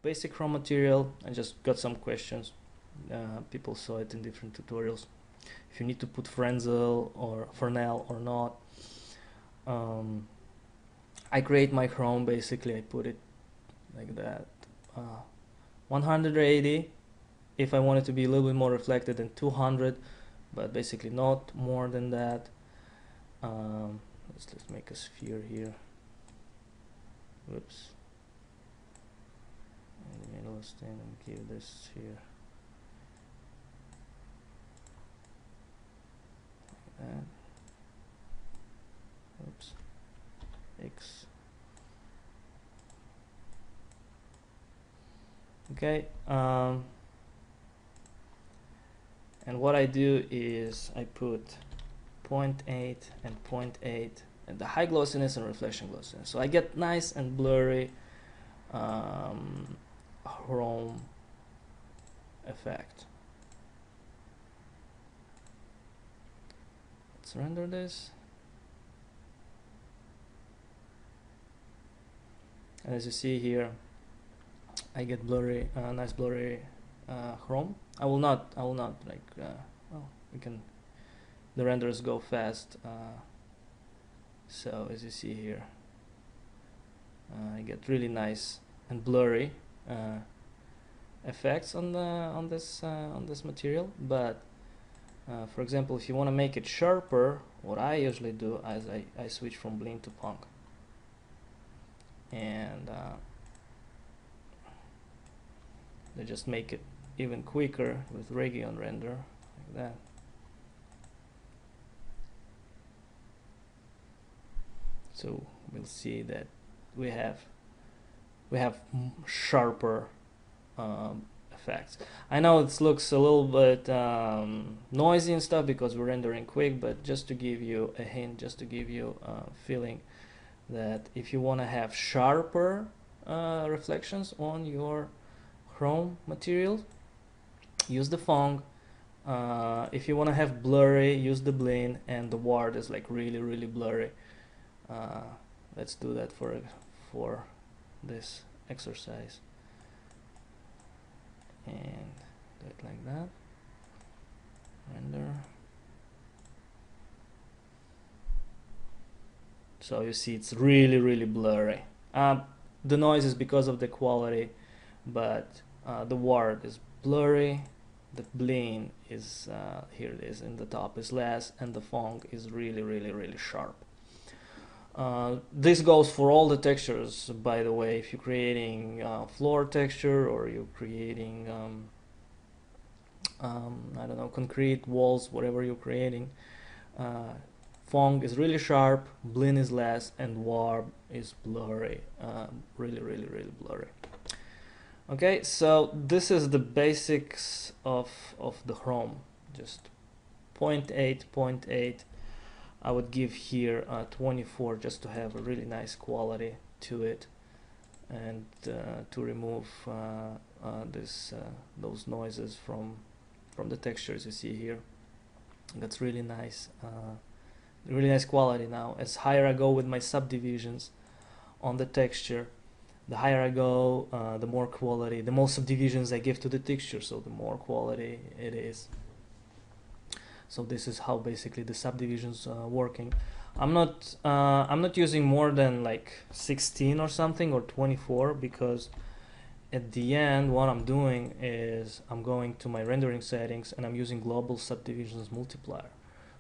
Basic raw material. I just got some questions. People saw it in different tutorials. If you need to put Frenzel or Fresnel or not. I create my chrome. Basically, I put it like that. 180 if I want it to be a little bit more reflected than 200, but basically not more than that. Let's make a sphere here. Whoops. In the middle stand and give this here. Like that. Oops. X. Okay. And what I do is I put 0.8 and 0.8 and the high glossiness and reflection glossiness. So I get nice and blurry chrome effect. Let's render this. And as you see here, I get blurry, nice blurry chrome. I will not like. Well, we can. The renders go fast. So as you see here, I get really nice and blurry effects on this material. But for example, if you want to make it sharper, what I usually do is I switch from Bleed to Punk, and they just make it even quicker with Region render like that. So we'll see that we have sharper effects. I know it looks a little bit noisy and stuff because we're rendering quick, but just to give you a hint, just to give you a feeling that if you want to have sharper reflections on your chrome material, use the Fong. If you want to have blurry, use the Blend, and the ward is like really blurry. Let's do that for this exercise and do it like that. Render. So you see it's really blurry. The noise is because of the quality, but the ward is blurry. The Blend is here it is in the top is less, and the Fong is really sharp. This goes for all the textures, by the way. If you're creating floor texture or you're creating I don't know, concrete walls, whatever you're creating, Fong is really sharp, Blend is less, and Warp is blurry, really blurry. Okay, so this is the basics of the chrome. Just 0.8. I would give here 24 just to have a really nice quality to it, and to remove those noises from the textures you see here. That's really nice quality. Now as higher I go with my subdivisions on the texture, the higher I go, the more quality, the more subdivisions I give to the texture, so the more quality it is. So this is how basically the subdivisions working. I'm not using more than like 16 or something, or 24, because at the end what I'm doing is I'm going to my rendering settings and I'm using global subdivisions multiplier.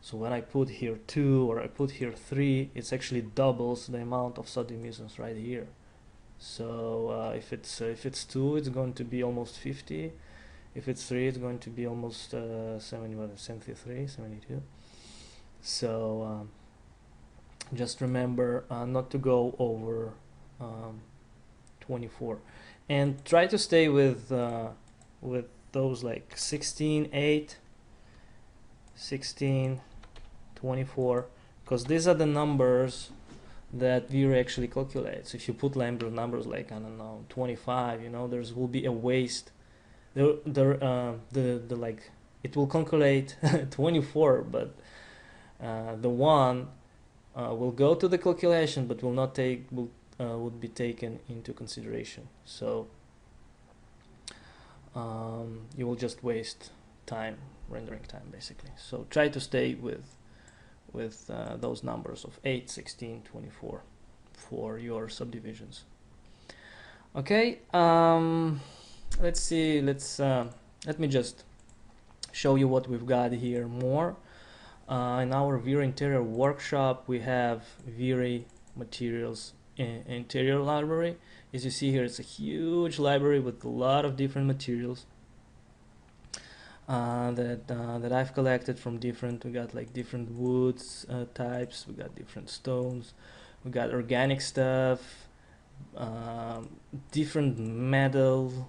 So when I put here 2 or I put here 3, it's actually doubles the amount of subdivisions right here. So if it's 2, it's going to be almost 50. If it's 3, it's going to be almost 73, 72. So just remember not to go over 24, and try to stay with those like 16, 8, 16, 24, because these are the numbers that Vray actually calculates. If you put numbers like, I don't know, 25, you know, there will be a waste. The like it will calculate 24, but the 1 will go to the calculation, but will not take would be taken into consideration. So you will just waste time, rendering time, basically. So try to stay with those numbers of 8, 16, 24 for your subdivisions. Okay, let's see. Let me just show you what we've got here more. In our Vray Interior workshop, we have Vray materials interior library. As you see here, it's a huge library with a lot of different materials that I've collected from different. We got like different woods types. We got different stones. We got organic stuff, different metal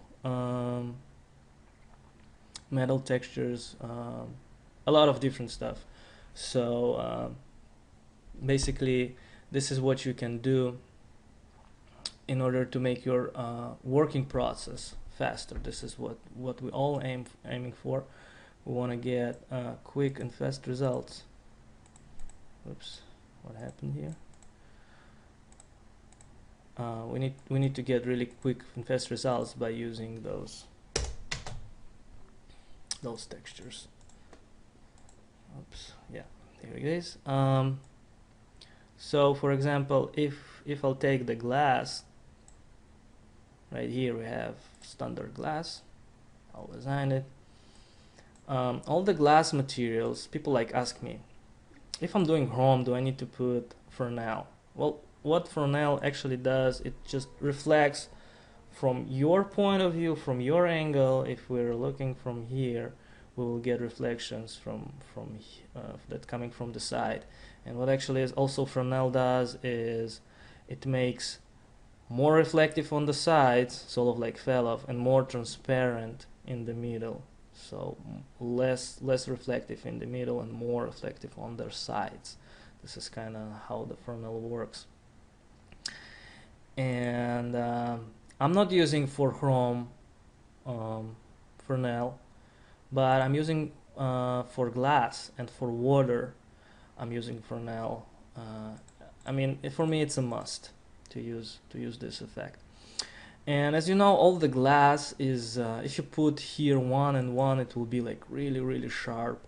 textures, a lot of different stuff. So basically, this is what you can do in order to make your working process faster. This is what we all aiming for. We want to get quick and fast results. Oops, what happened here? We need to get really quick and fast results by using those textures. Oops, yeah, here it is. So for example, if I'll take the glass, right here we have standard glass. I'll design it. All the glass materials, people like ask me, if I'm doing chrome, do I need to put Fresnel? Well, what Fresnel actually does, it just reflects from your point of view, from your angle. If we're looking from here, we will get reflections from that coming from the side. And what actually is also Fresnel does is it makes more reflective on the sides, sort of like fell off, and more transparent in the middle. So less reflective in the middle and more reflective on their sides. This is kind of how the Fresnel works. And I'm not using for chrome Fresnel, but I'm using for glass and for water. I'm using Fresnel. I mean, for me, it's a must to use this effect. And as you know, all the glass is if you put here 1 and 1, it will be like really sharp,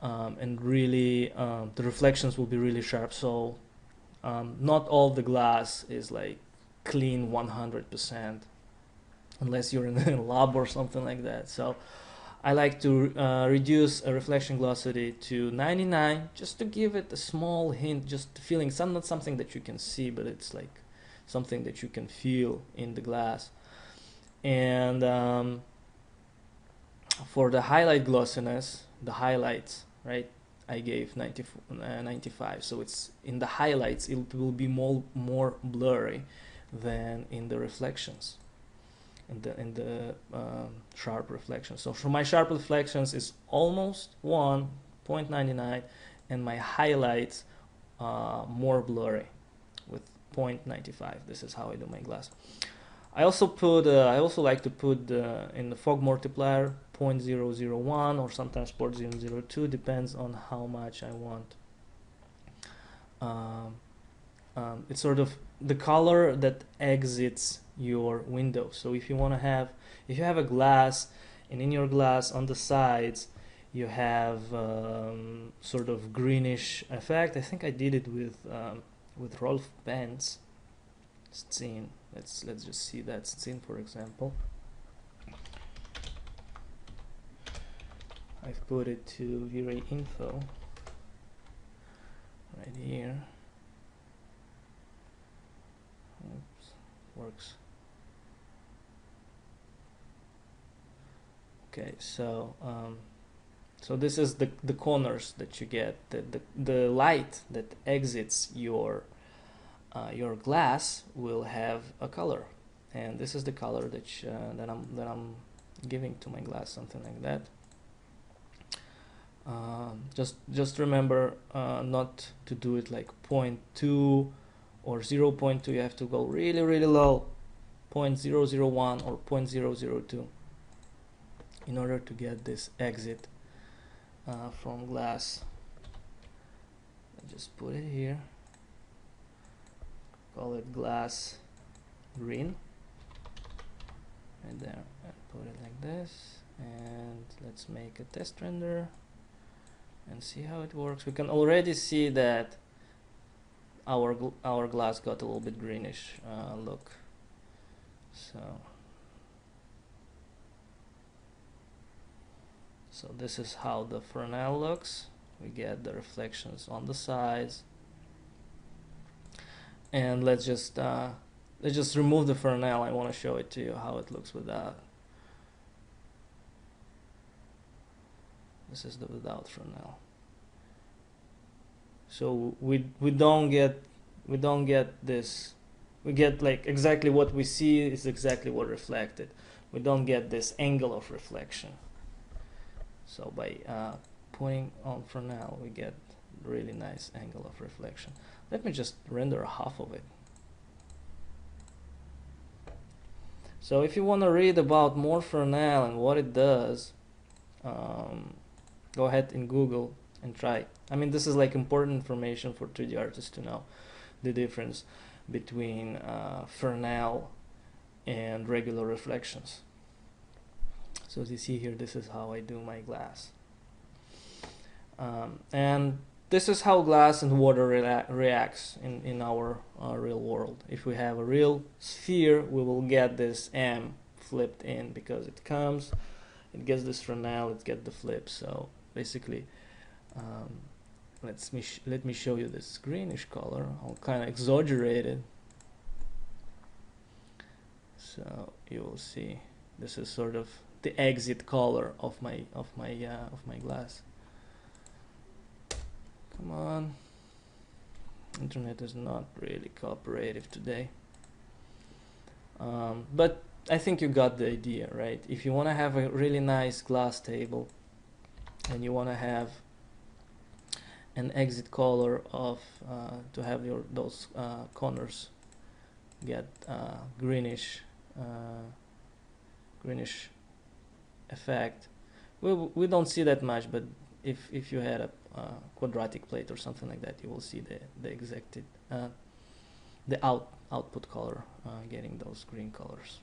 and really the reflections will be really sharp. So not all the glass is like clean 100%, unless you're in a lab or something like that. So I like to reduce a reflection glossity to 99, just to give it a small hint, just feeling not something that you can see, but it's like something that you can feel in the glass. And for the highlight glossiness, the highlights, right, I gave 95. So it's in the highlights, it will be more blurry than in the reflections, in the sharp reflections. So for my sharp reflections is almost 1.99, and my highlights more blurry with 0.95. This is how I do my glass. I also like to put in the fog multiplier 0.001 or sometimes 0.002, depends on how much I want. It's sort of the color that exits your window. So if you have a glass, and in your glass on the sides you have sort of greenish effect. I think I did it with Rolf Benz scene. Let's just see that scene, for example. I've put it to Vray info right here. Oops, works. Okay, so this is the corners that you get. The light that exits your glass will have a color, and this is the color that I'm giving to my glass, something like that. Just remember not to do it like 0.2 or 0.2. You have to go really low, 0.001 or 0.002. in order to get this exit from glass. I just put it here, call it glass green, right there, and put it like this, and let's make a test render and see how it works. We can already see that our glass got a little bit greenish look. So this is how the Fresnel looks. We get the reflections on the sides, and let's just remove the Fresnel. I want to show it to you how it looks without. This is the without Fresnel. So we don't get this. We get like exactly what we see is exactly what reflected. We don't get this angle of reflection. So by putting on Fresnel, we get really nice angle of reflection. Let me just render half of it. So if you want to read about more Fresnel and what it does, go ahead and Google and try. I mean, this is like important information for 3D artists to know the difference between Fresnel and regular reflections. So as you see here, this is how I do my glass. And this is how glass and water reacts in our real world. If we have a real sphere, we will get this M flipped in because it comes, it gets this Fresnel, it gets the flip. So basically, let me show you this greenish color. I'll kind of exaggerate it, so you will see this is sort of the exit color of my glass. Come on, internet is not really cooperative today, but I think you got the idea, right? If you want to have a really nice glass table and you want to have an exit color of to have those corners get greenish effect. We don't see that much, but if you had a quadratic plate or something like that, you will see the exact output color getting those green colors.